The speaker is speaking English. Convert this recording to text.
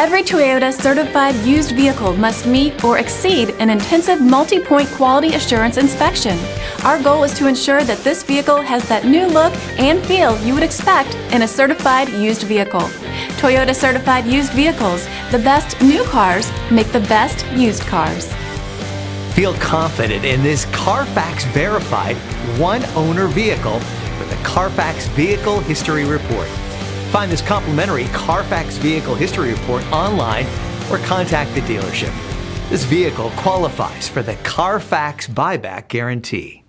Every Toyota certified used vehicle must meet or exceed an intensive multi-point quality assurance inspection. Our goal is to ensure that this vehicle has that new look and feel you would expect in a certified used vehicle. Toyota certified used vehicles, the best new cars make the best used cars. Feel confident in this Carfax verified one-owner vehicle with the Carfax Vehicle History Report. Find this complimentary Carfax Vehicle History Report online or contact the dealership. This vehicle qualifies for the Carfax Buyback Guarantee.